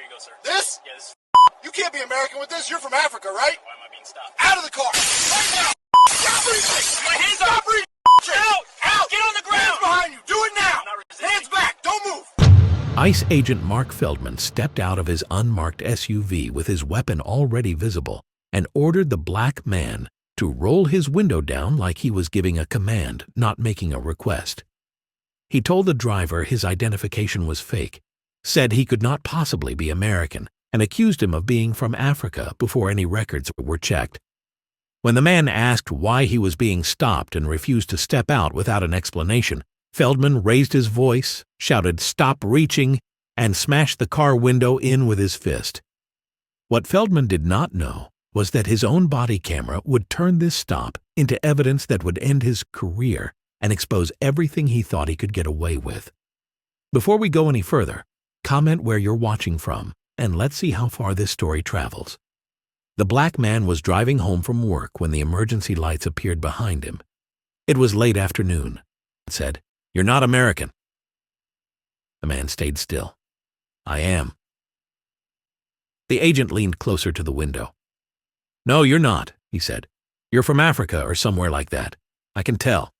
you go, sir. This? Yeah, this is You can't be American with this. You're from Africa, right? why am I being stopped? Out of the car! Right now! Stop reaching! My hands Stop up! reaching! Out! Out! Get on the ground! Hands behind you! Do it now! I'm not resisting. Hands back! Don't move! ICE agent Mark Feldman stepped out of his unmarked SUV with his weapon already visible and ordered the black man to roll his window down like he was giving a command, not making a request. He told the driver his identification was fake, said he could not possibly be American, and accused him of being from Africa before any records were checked. When the man asked why he was being stopped and refused to step out without an explanation, Feldman raised his voice, shouted, "Stop reaching," and smashed the car window in with his fist. What Feldman did not know was that his own body camera would turn this stop into evidence that would end his career and expose everything he thought he could get away with. Before we go any further, comment where you're watching from, and let's see how far this story travels. The black man was driving home from work when the emergency lights appeared behind him. It was late afternoon. It said, "You're not American." The man stayed still. "I am." The agent leaned closer to the window. "No, you're not," he said. "You're from Africa or somewhere like that. I can tell."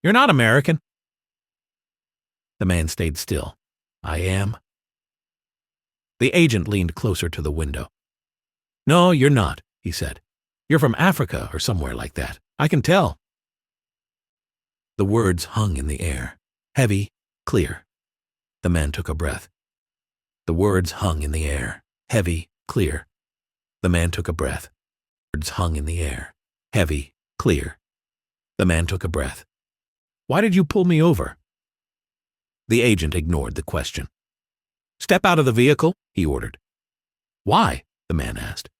"You're not American." The man stayed still. "I am." The agent leaned closer to the window. "No, you're not," he said. "You're from Africa or somewhere like that. I can tell." The words hung in the air, heavy, clear. The man took a breath. The words hung in the air, heavy, clear. The man took a breath. Words hung in the air, heavy, clear. The man took a breath. "Why did you pull me over?" The agent ignored the question. "Step out of the vehicle," he ordered. "Why?" the man asked.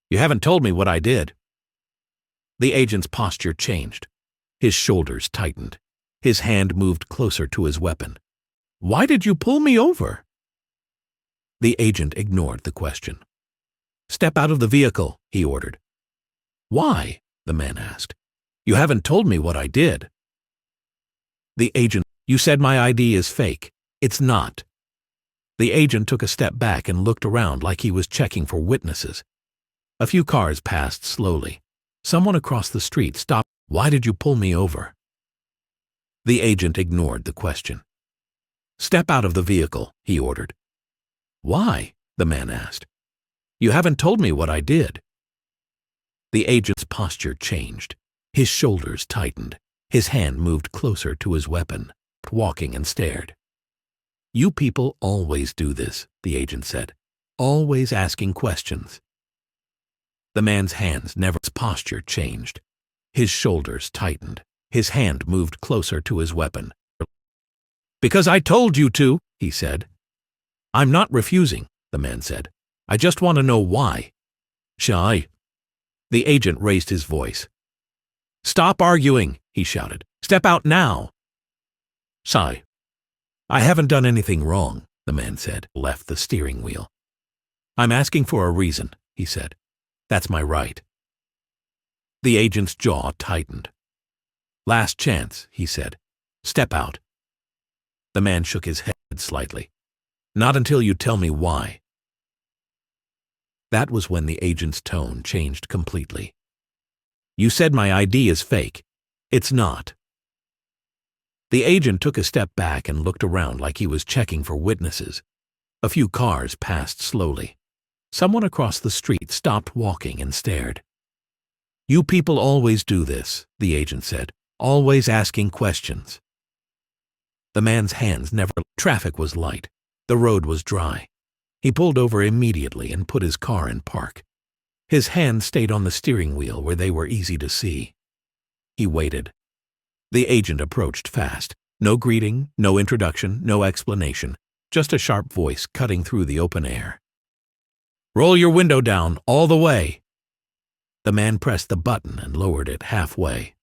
"You haven't told me what I did." The agent's posture changed. His shoulders tightened. His hand moved closer to his weapon. "Why did you pull me over?" The agent ignored the question. "Step out of the vehicle," he ordered. "Why?" the man asked. "You haven't told me what I did." The agent, "You said my ID is fake. It's not." The agent took a step back and looked around like he was checking for witnesses. A few cars passed slowly. Someone across the street stopped. "Why did you pull me over?" The agent ignored the question. "Step out of the vehicle," he ordered. "Why?" the man asked. "You haven't told me what I did." The agent's posture changed. His shoulders tightened. His hand moved closer to his weapon, walking and stared. "You people always do this," the agent said, "always asking questions." The man's hands never. His posture changed. His shoulders tightened. His hand moved closer to his weapon. "Because I told you to," he said. "I'm not refusing," the man said. "I just want to know why." "Shy." The agent raised his voice. "Stop arguing," he shouted. "Step out now." "Shy." "I haven't done anything wrong," the man said, left the steering wheel. "I'm asking for a reason," he said. "That's my right." The agent's jaw tightened. "Last chance," he said. "Step out." The man shook his head slightly. "Not until you tell me why." That was when the agent's tone changed completely. "You said my ID is fake. It's not." The agent took a step back and looked around like he was checking for witnesses. A few cars passed slowly. Someone across the street stopped walking and stared. "You people always do this," the agent said, "always asking questions." The man's hands never. Traffic was light. The road was dry. He pulled over immediately and put his car in park. His hands stayed on the steering wheel where they were easy to see. He waited. The agent approached fast. No greeting, no introduction, no explanation, just a sharp voice cutting through the open air. "Roll your window down, all the way." The man pressed the button and lowered it halfway.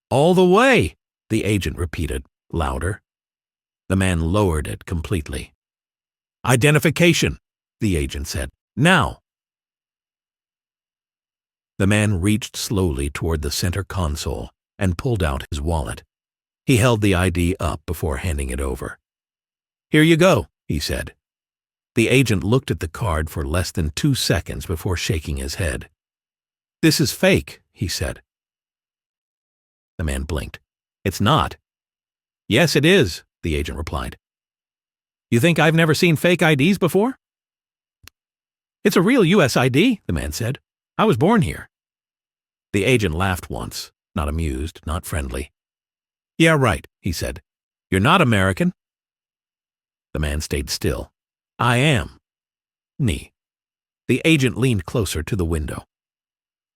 "All the way," the agent repeated, louder. The man lowered it completely. "Identification," the agent said. "Now." The man reached slowly toward the center console and pulled out his wallet. He held the ID up before handing it over. "Here you go," he said. The agent looked at the card for less than 2 seconds before shaking his head. "This is fake," he said. The man blinked. "It's not." "Yes, it is," the agent replied. "You think I've never seen fake IDs before?" "It's a real U.S. ID, the man said. "I was born here." The agent laughed once, not amused, not friendly. "Yeah, right," he said. "You're not American." The man stayed still. "I am." "Nee." The agent leaned closer to the window.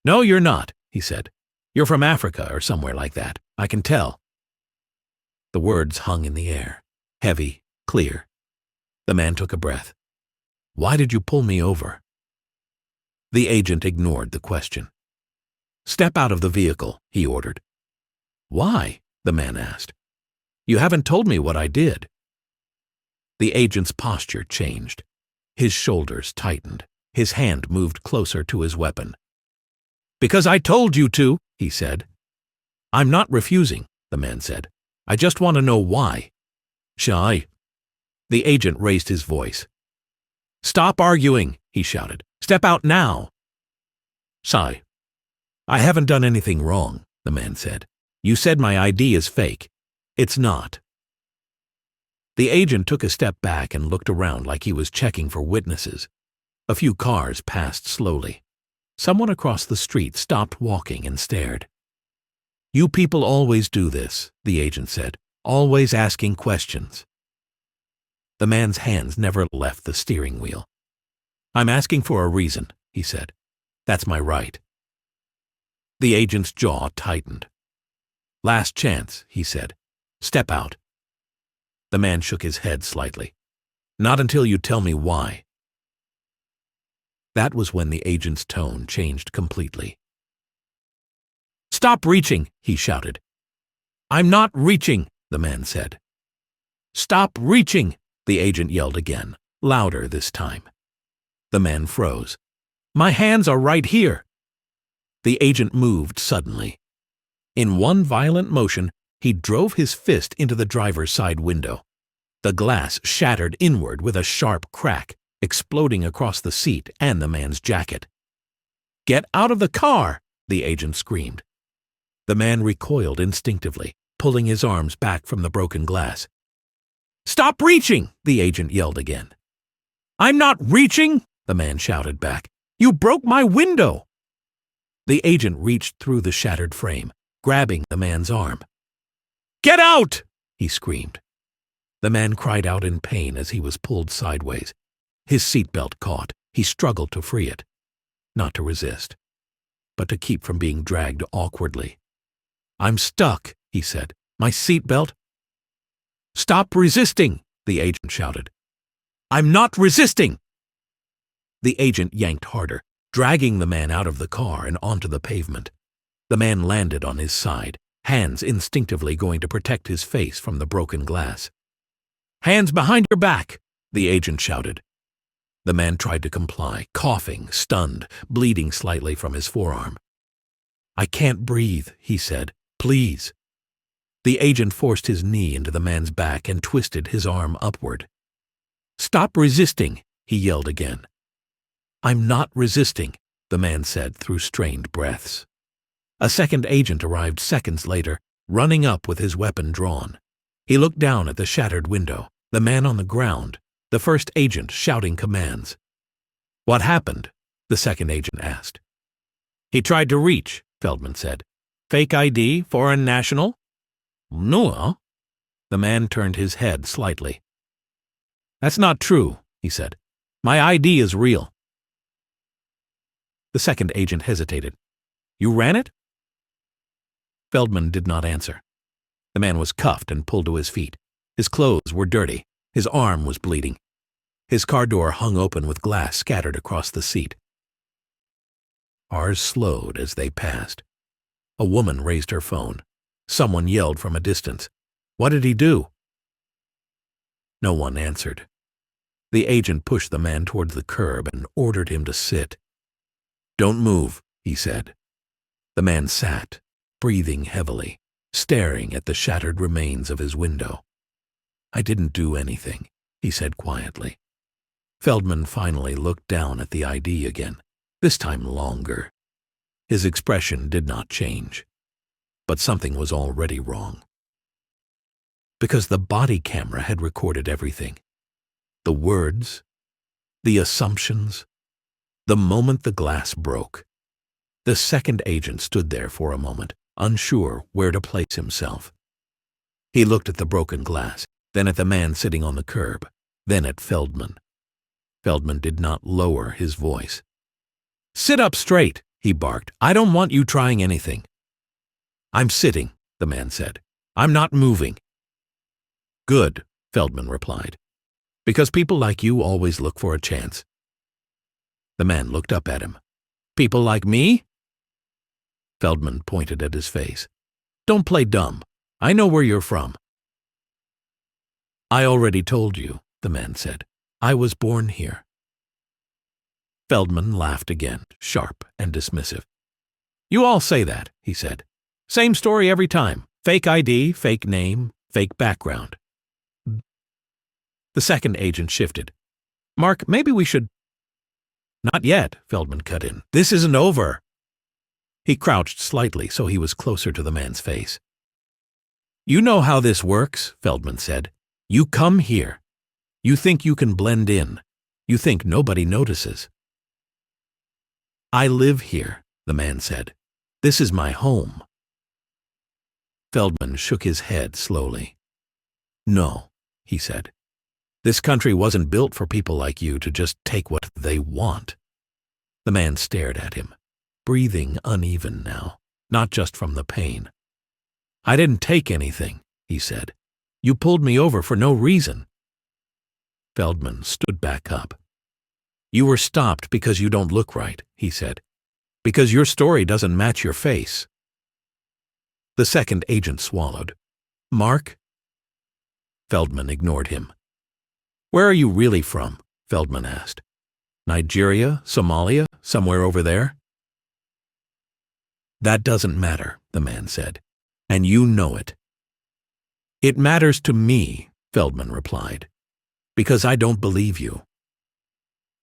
"No, you're not," he said. "You're from Africa or somewhere like that. I can tell." The words hung in the air, heavy, clear. The man took a breath. "Why did you pull me over?" The agent ignored the question. "Step out of the vehicle," he ordered. "Why?" the man asked. "You haven't told me what I did." The agent's posture changed. His shoulders tightened. His hand moved closer to his weapon. "Because I told you to," he said. "I'm not refusing," the man said. "I just want to know why." "Shy." The agent raised his voice. "Stop arguing," he shouted. "Step out now." "Shy." "I haven't done anything wrong," the man said. "You said my ID is fake. It's not." The agent took a step back and looked around like he was checking for witnesses. A few cars passed slowly. Someone across the street stopped walking and stared. "You people always do this," the agent said, "always asking questions." The man's hands never left the steering wheel. "I'm asking for a reason," he said. "That's my right." The agent's jaw tightened. "Last chance," he said. "Step out." The man shook his head slightly. "Not until you tell me why." That was when the agent's tone changed completely. "Stop reaching," he shouted. "I'm not reaching," the man said. "Stop reaching," the agent yelled again, louder this time. The man froze. "My hands are right here." The agent moved suddenly. In one violent motion, he drove his fist into the driver's side window. The glass shattered inward with a sharp crack, exploding across the seat and the man's jacket. "Get out of the car!" the agent screamed. The man recoiled instinctively, pulling his arms back from the broken glass. "Stop reaching!" the agent yelled again. "I'm not reaching!" the man shouted back. "You broke my window!" The agent reached through the shattered frame, grabbing the man's arm. "Get out!" he screamed. The man cried out in pain as he was pulled sideways. His seatbelt caught. He struggled to free it. Not to resist, but to keep from being dragged awkwardly. "I'm stuck," he said. "My seatbelt—" "Stop resisting!" the agent shouted. "I'm not resisting!" The agent yanked harder, dragging the man out of the car and onto the pavement. The man landed on his side, hands instinctively going to protect his face from the broken glass. "Hands behind your back!" the agent shouted. The man tried to comply, coughing, stunned, bleeding slightly from his forearm. "I can't breathe," he said. "Please." The agent forced his knee into the man's back and twisted his arm upward. "Stop resisting," he yelled again. "I'm not resisting," the man said through strained breaths. A second agent arrived seconds later, running up with his weapon drawn. He looked down at the shattered window, the man on the ground, the first agent shouting commands. "What happened?" the second agent asked. "He tried to reach," Feldman said. "Fake ID, foreign national?" "No." The man turned his head slightly. "That's not true," he said. "My ID is real." The second agent hesitated. "You ran it?" Feldman did not answer. The man was cuffed and pulled to his feet. His clothes were dirty. His arm was bleeding. His car door hung open with glass scattered across the seat. Cars slowed as they passed. A woman raised her phone. Someone yelled from a distance. "What did he do?" No one answered. The agent pushed the man towards the curb and ordered him to sit. "Don't move," he said. The man sat, breathing heavily, staring at the shattered remains of his window. "I didn't do anything," he said quietly. Feldman finally looked down at the ID again, this time longer. His expression did not change, but something was already wrong. Because the body camera had recorded everything. The words, the assumptions, the moment the glass broke. The second agent stood there for a moment, unsure where to place himself. He looked at the broken glass, then at the man sitting on the curb, then at Feldman. Feldman did not lower his voice. "Sit up straight," he barked. "I don't want you trying anything." "I'm sitting," the man said. "I'm not moving." "Good," Feldman replied, "because people like you always look for a chance." The man looked up at him. "People like me?" Feldman pointed at his face. "Don't play dumb. I know where you're from." "I already told you," the man said. "I was born here." Feldman laughed again, sharp and dismissive. "You all say that," he said. "Same story every time. Fake ID, fake name, fake background." The second agent shifted. "Mark, maybe we should—" "Not yet," Feldman cut in. "This isn't over." He crouched slightly so he was closer to the man's face. "You know how this works," Feldman said. "You come here. You think you can blend in. You think nobody notices." "I live here," the man said. "This is my home." Feldman shook his head slowly. "No," he said. "This country wasn't built for people like you to just take what they want." The man stared at him, breathing uneven now, not just from the pain. "I didn't take anything," he said. "You pulled me over for no reason." Feldman stood back up. "You were stopped because you don't look right," he said. "Because your story doesn't match your face." The second agent swallowed. "Mark?" Feldman ignored him. "Where are you really from?" Feldman asked. "Nigeria? Somalia? Somewhere over there?" "That doesn't matter," the man said. "And you know it." "It matters to me," Feldman replied, "because I don't believe you."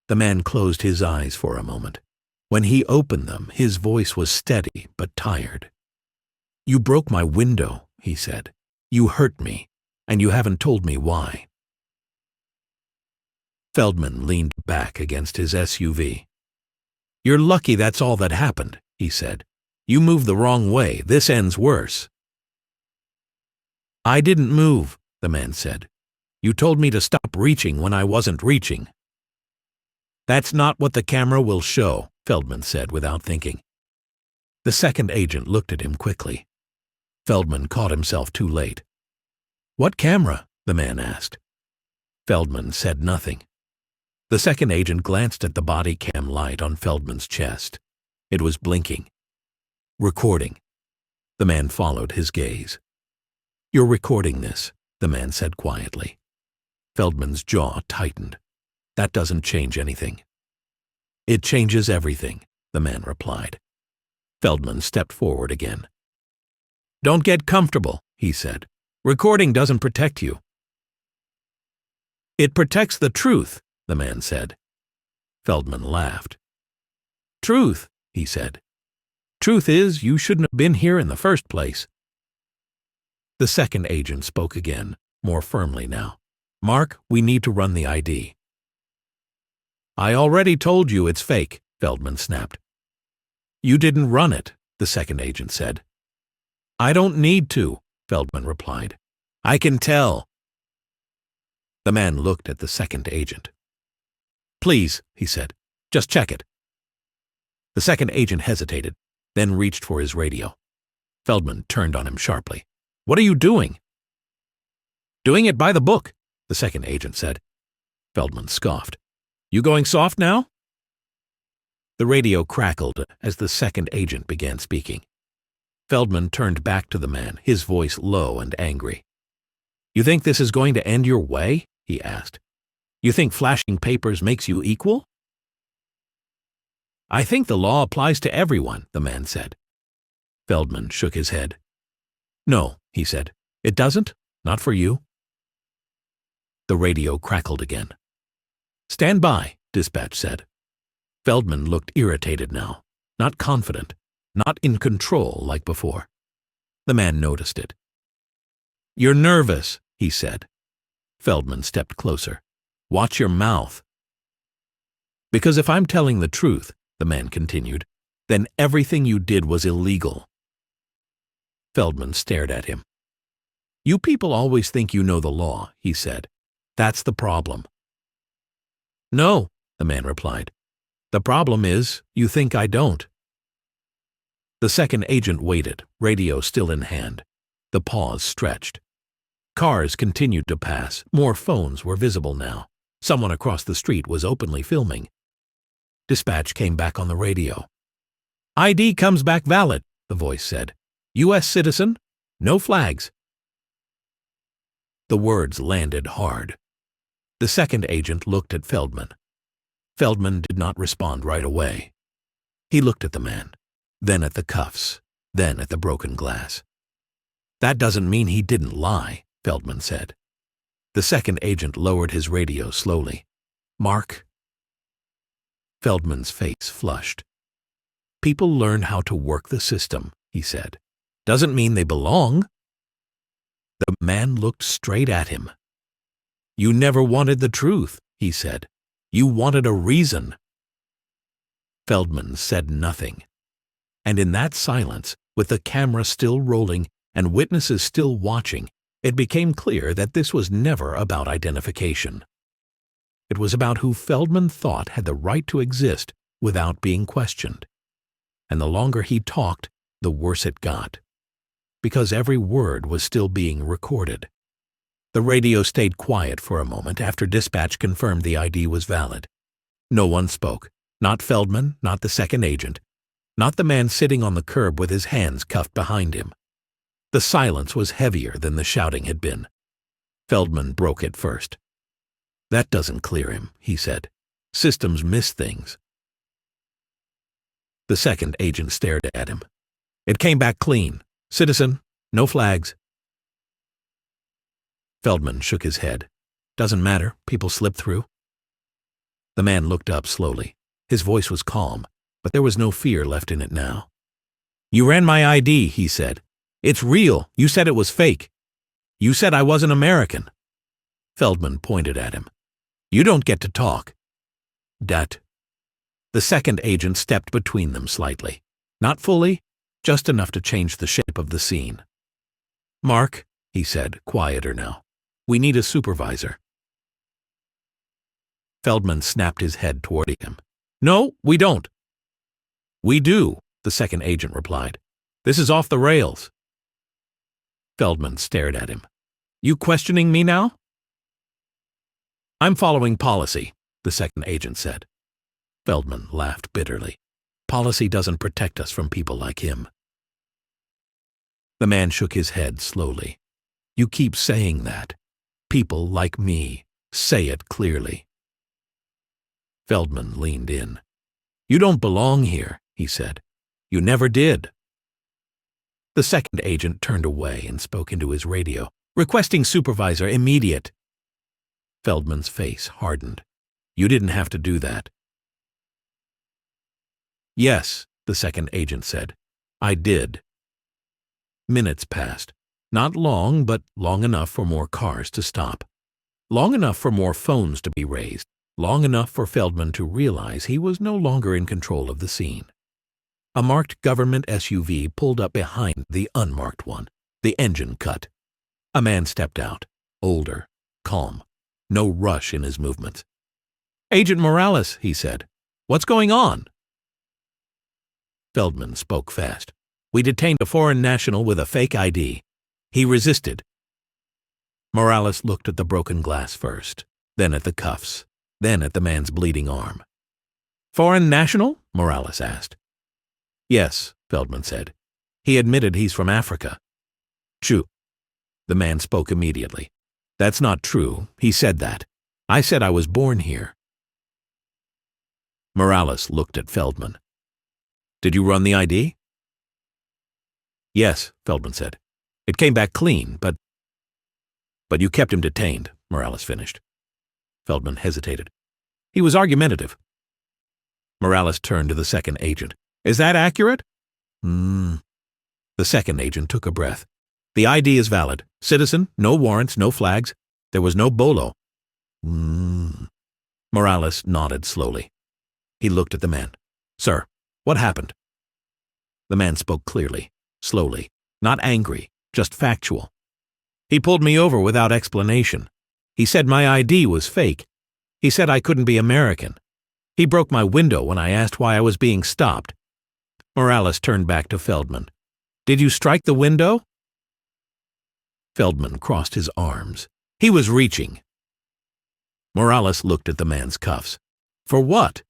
The man closed his eyes for a moment. When he opened them, his voice was steady but tired. "You broke my window," he said. "You hurt me, and you haven't told me why." Feldman leaned back against his SUV. "You're lucky that's all that happened," he said. "You moved the wrong way. This ends worse." "I didn't move," the man said. "You told me to stop reaching when I wasn't reaching." "That's not what the camera will show," Feldman said without thinking. The second agent looked at him quickly. Feldman caught himself too late. "What camera?" the man asked. Feldman said nothing. The second agent glanced at the body cam light on Feldman's chest. It was blinking. "Recording." The man followed his gaze. "You're recording this," the man said quietly. Feldman's jaw tightened. "That doesn't change anything." "It changes everything," the man replied. Feldman stepped forward again. "Don't get comfortable," he said. "Recording doesn't protect you." "It protects the truth," the man said. Feldman laughed. "Truth," he said. "Truth is, you shouldn't have been here in the first place." The second agent spoke again, more firmly now. "Mark, we need to run the ID." "I already told you it's fake," Feldman snapped. "You didn't run it," the second agent said. "I don't need to," Feldman replied. "I can tell." The man looked at the second agent. "Please," he said, "just check it." The second agent hesitated, then reached for his radio. Feldman turned on him sharply. "What are you doing?" "Doing it by the book," the second agent said. Feldman scoffed. "You going soft now?" The radio crackled as the second agent began speaking. Feldman turned back to the man, his voice low and angry. "You think this is going to end your way?" he asked. "You think flashing papers makes you equal?" "I think the law applies to everyone," the man said. Feldman shook his head. "No," he said. "It doesn't? Not for you?" The radio crackled again. Stand by, dispatch said. Feldman looked irritated now, not confident, not in control like before. The man noticed it. You're nervous, he said. Feldman stepped closer. Watch your mouth. Because if I'm telling the truth, the man continued, then everything you did was illegal. Feldman stared at him. You people always think you know the law, he said. That's the problem. No, the man replied. The problem is, you think I don't. The second agent waited, radio still in hand. The pause stretched. Cars continued to pass. More phones were visible now. Someone across the street was openly filming. Dispatch came back on the radio. ID comes back valid, the voice said. U.S. citizen, no flags. The words landed hard. The second agent looked at Feldman. Feldman did not respond right away. He looked at the man, then at the cuffs, then at the broken glass. That doesn't mean he didn't lie, Feldman said. The second agent lowered his radio slowly. Mark. Feldman's face flushed. People learn how to work the system, he said. Doesn't mean they belong. The man looked straight at him. You never wanted the truth, he said. You wanted a reason. Feldman said nothing. And in that silence, with the camera still rolling and witnesses still watching, it became clear that this was never about identification. It was about who Feldman thought had the right to exist without being questioned. And the longer he talked, the worse it got. Because every word was still being recorded. The radio stayed quiet for a moment after dispatch confirmed the ID was valid. No one spoke. Not Feldman, not the second agent, not the man sitting on the curb with his hands cuffed behind him. The silence was heavier than the shouting had been. Feldman broke it first. That doesn't clear him, he said. Systems miss things. The second agent stared at him. It came back clean. Citizen, no flags. Feldman shook his head. Doesn't matter, people slip through. The man looked up slowly. His voice was calm, but there was no fear left in it now. You ran my ID, he said. It's real. You said it was fake. You said I wasn't American. Feldman pointed at him. You don't get to talk. Dat. The second agent stepped between them slightly. Not fully, just enough to change the shape of the scene. Mark, he said, quieter now. We need a supervisor. Feldman snapped his head toward him. No, we don't. We do, the second agent replied. This is off the rails. Feldman stared at him. You questioning me now? I'm following policy, the second agent said. Feldman laughed bitterly. Policy doesn't protect us from people like him. The man shook his head slowly. You keep saying that. People like me. Say it clearly. Feldman leaned in. You don't belong here, he said. You never did. The second agent turned away and spoke into his radio, requesting supervisor immediate. Feldman's face hardened. You didn't have to do that. Yes, the second agent said. I did. Minutes passed. Not long, but long enough for more cars to stop. Long enough for more phones to be raised. Long enough for Feldman to realize he was no longer in control of the scene. A marked government SUV pulled up behind the unmarked one. The engine cut. A man stepped out, older, calm, no rush in his movements. Agent Morales, he said. What's going on? Feldman spoke fast. We detained a foreign national with a fake ID. He resisted. Morales looked at the broken glass first, then at the cuffs, then at the man's bleeding arm. Foreign national? Morales asked. Yes, Feldman said. He admitted he's from Africa. Shoo. The man spoke immediately. That's not true. He said that. I said I was born here. Morales looked at Feldman. Did you run the ID? Yes, Feldman said. It came back clean, but you kept him detained, Morales finished. Feldman hesitated. He was argumentative. Morales turned to the second agent. Is that accurate? The second agent took a breath. The ID is valid. Citizen, no warrants, no flags. There was no bolo. Morales nodded slowly. He looked at the man. Sir, what happened? The man spoke clearly, slowly, not angry, just factual. He pulled me over without explanation. He said my ID was fake. He said I couldn't be American. He broke my window when I asked why I was being stopped. Morales turned back to Feldman. Did you strike the window? Feldman crossed his arms. He was reaching. Morales looked at the man's cuffs. For what?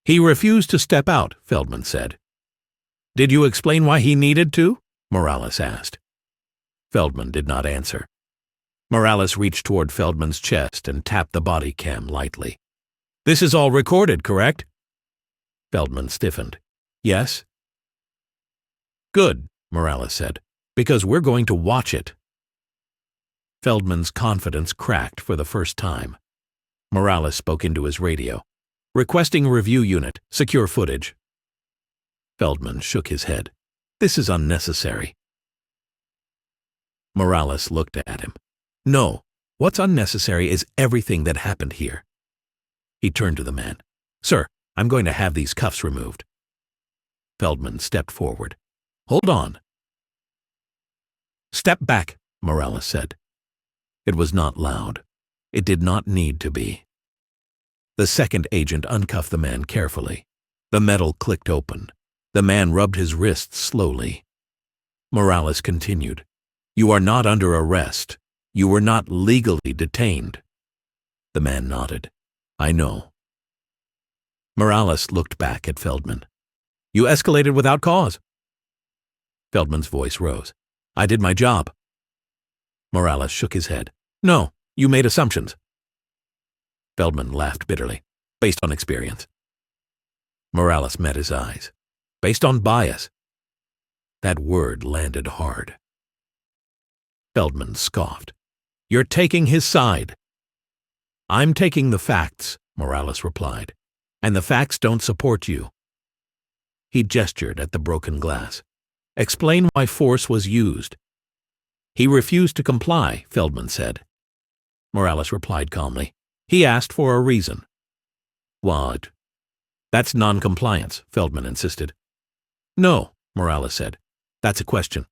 He refused to step out, Feldman said. Did you explain why he needed to? Morales asked. Feldman did not answer. Morales reached toward Feldman's chest and tapped the body cam lightly. This is all recorded, correct? Feldman stiffened. Yes. Good, Morales said, because we're going to watch it. Feldman's confidence cracked for the first time. Morales spoke into his radio. Requesting review unit, secure footage. Feldman shook his head. This is unnecessary. Morales looked at him. No, what's unnecessary is everything that happened here. He turned to the man. Sir, I'm going to have these cuffs removed. Feldman stepped forward. Hold on. Step back, Morales said. It was not loud. It did not need to be. The second agent uncuffed the man carefully. The metal clicked open. The man rubbed his wrists slowly. Morales continued. You are not under arrest. You were not legally detained. The man nodded. I know. Morales looked back at Feldman. You escalated without cause. Feldman's voice rose. I did my job. Morales shook his head. No, you made assumptions. Feldman laughed bitterly. Based on experience. Morales met his eyes. Based on bias. That word landed hard. Feldman scoffed. You're taking his side. I'm taking the facts, Morales replied, and the facts don't support you. He gestured at the broken glass. Explain why force was used. He refused to comply, Feldman said. Morales replied calmly. He asked for a reason. What? That's non-compliance, Feldman insisted. No, Morales said. That's a question.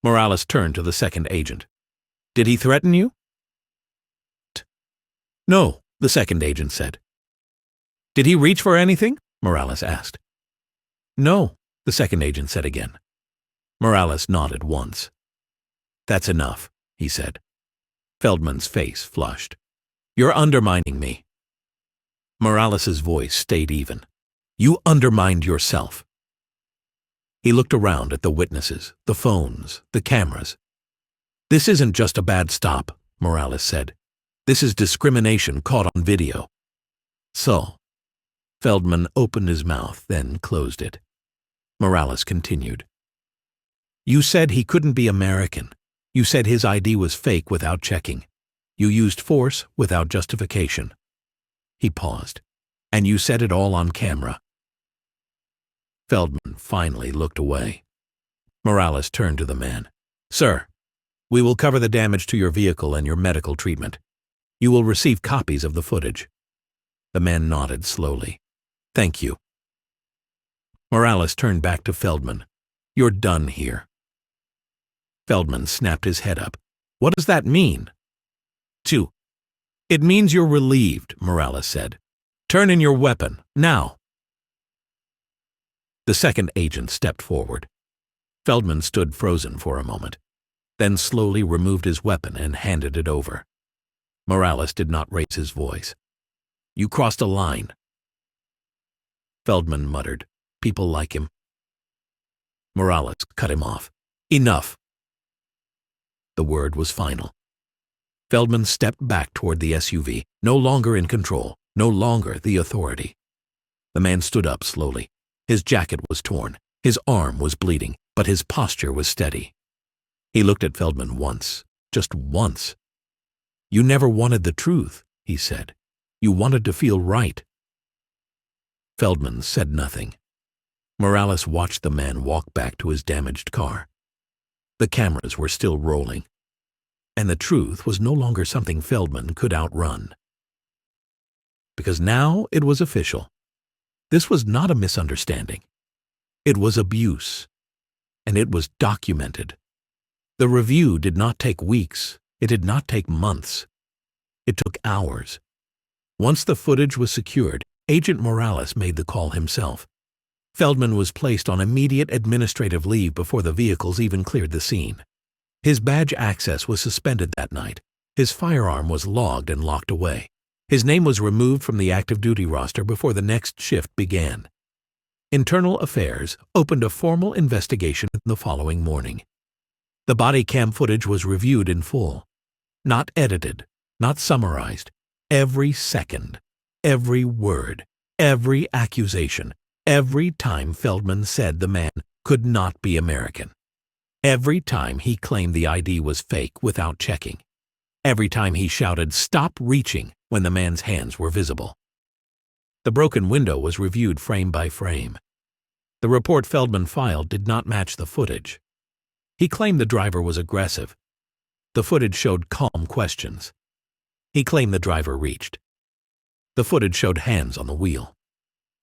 Morales turned to the second agent. Did he threaten you? No, the second agent said. Did he reach for anything? Morales asked. No, the second agent said again. Morales nodded once. That's enough, he said. Feldman's face flushed. You're undermining me. Morales's voice stayed even. You undermined yourself. He looked around at the witnesses, the phones, the cameras. This isn't just a bad stop, Morales said. This is discrimination caught on video. So, Feldman opened his mouth, then closed it. Morales continued. You said he couldn't be American. You said his ID was fake without checking. You used force without justification. He paused. And you said it all on camera. Feldman finally looked away. Morales turned to the man. Sir, we will cover the damage to your vehicle and your medical treatment. You will receive copies of the footage. The man nodded slowly. Thank you. Morales turned back to Feldman. You're done here. Feldman snapped his head up. What does that mean? 2. It means you're relieved, Morales said. Turn in your weapon, now. The second agent stepped forward. Feldman stood frozen for a moment, then slowly removed his weapon and handed it over. Morales did not raise his voice. You crossed a line. Feldman muttered, people like him. Morales cut him off. Enough. The word was final. Feldman stepped back toward the SUV, no longer in control, no longer the authority. The man stood up slowly. His jacket was torn, his arm was bleeding, but his posture was steady. He looked at Feldman once, just once. "You never wanted the truth," he said. "You wanted to feel right." Feldman said nothing. Morales watched the man walk back to his damaged car. The cameras were still rolling, and the truth was no longer something Feldman could outrun. Because now it was official. This was not a misunderstanding. It was abuse, and it was documented. The review did not take weeks. It did not take months. It took hours. Once the footage was secured, Agent Morales made the call himself. Feldman was placed on immediate administrative leave before the vehicles even cleared the scene. His badge access was suspended that night. His firearm was logged and locked away. His name was removed from the active duty roster before the next shift began. Internal Affairs opened a formal investigation the following morning. The body cam footage was reviewed in full. Not edited, not summarized. Every second, every word, every accusation, every time Feldman said the man could not be American. Every time he claimed the ID was fake without checking. Every time he shouted, "Stop reaching," when the man's hands were visible. The broken window was reviewed frame by frame. The report Feldman filed did not match the footage. He claimed the driver was aggressive. The footage showed calm questions. He claimed the driver reached. The footage showed hands on the wheel.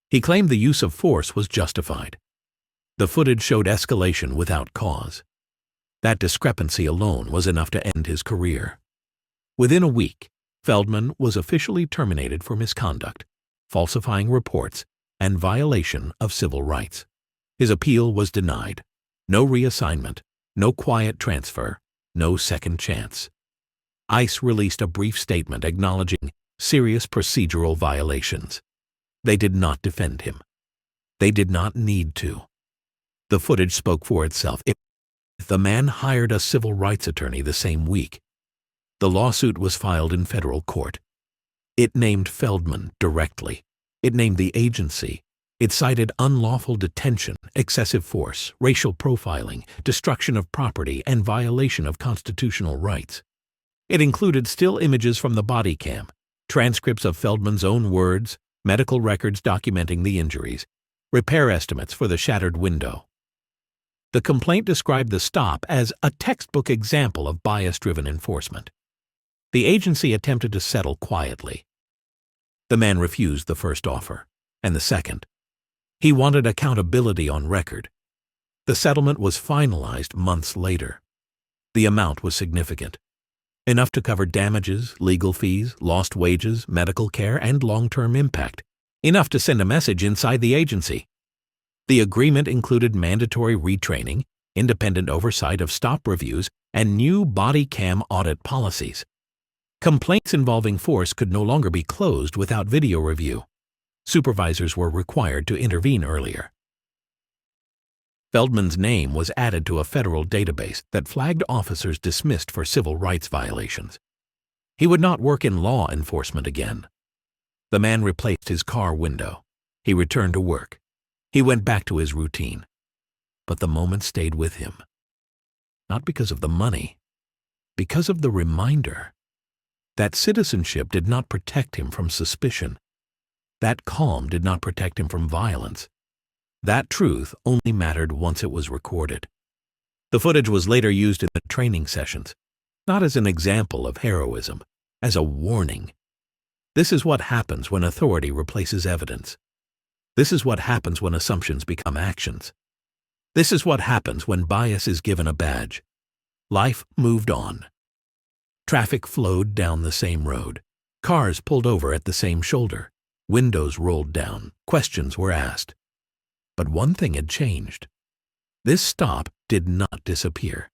He claimed the use of force was justified. The footage showed escalation without cause. That discrepancy alone was enough to end his career. Within a week, Feldman was officially terminated for misconduct, falsifying reports, and violation of civil rights. His appeal was denied. No reassignment, no quiet transfer, no second chance. ICE released a brief statement acknowledging serious procedural violations. They did not defend him. They did not need to. The footage spoke for itself. The man hired a civil rights attorney the same week. The lawsuit was filed in federal court. It named Feldman directly. It named the agency. It cited unlawful detention, excessive force, racial profiling, destruction of property, and violation of constitutional rights. It included still images from the body cam, transcripts of Feldman's own words, medical records documenting the injuries, repair estimates for the shattered window. The complaint described the stop as a textbook example of bias-driven enforcement. The agency attempted to settle quietly. The man refused the first offer, and the second. He wanted accountability on record. The settlement was finalized months later. The amount was significant, enough to cover damages, legal fees, lost wages, medical care, and long-term impact, enough to send a message inside the agency. The agreement included mandatory retraining, independent oversight of stop reviews, and new body cam audit policies. Complaints involving force could no longer be closed without video review. Supervisors were required to intervene earlier. Feldman's name was added to a federal database that flagged officers dismissed for civil rights violations. He would not work in law enforcement again. The man replaced his car window. He returned to work. He went back to his routine. But the moment stayed with him. Not because of the money, because of the reminder that citizenship did not protect him from suspicion. That calm did not protect him from violence. That truth only mattered once it was recorded. The footage was later used in the training sessions, not as an example of heroism, as a warning. This is what happens when authority replaces evidence. This is what happens when assumptions become actions. This is what happens when bias is given a badge. Life moved on. Traffic flowed down the same road. Cars pulled over at the same shoulder. Windows rolled down. Questions were asked. But one thing had changed. This stop did not disappear.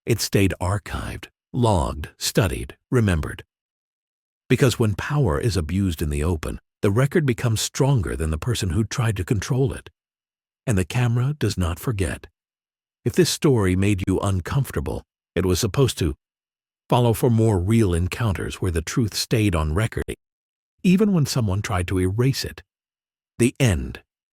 It stayed archived, logged, studied, remembered. Because when power is abused in the open, the record becomes stronger than the person who tried to control it. And the camera does not forget. If this story made you uncomfortable, it was supposed to follow for more real encounters where the truth stayed on record, even when someone tried to erase it. The end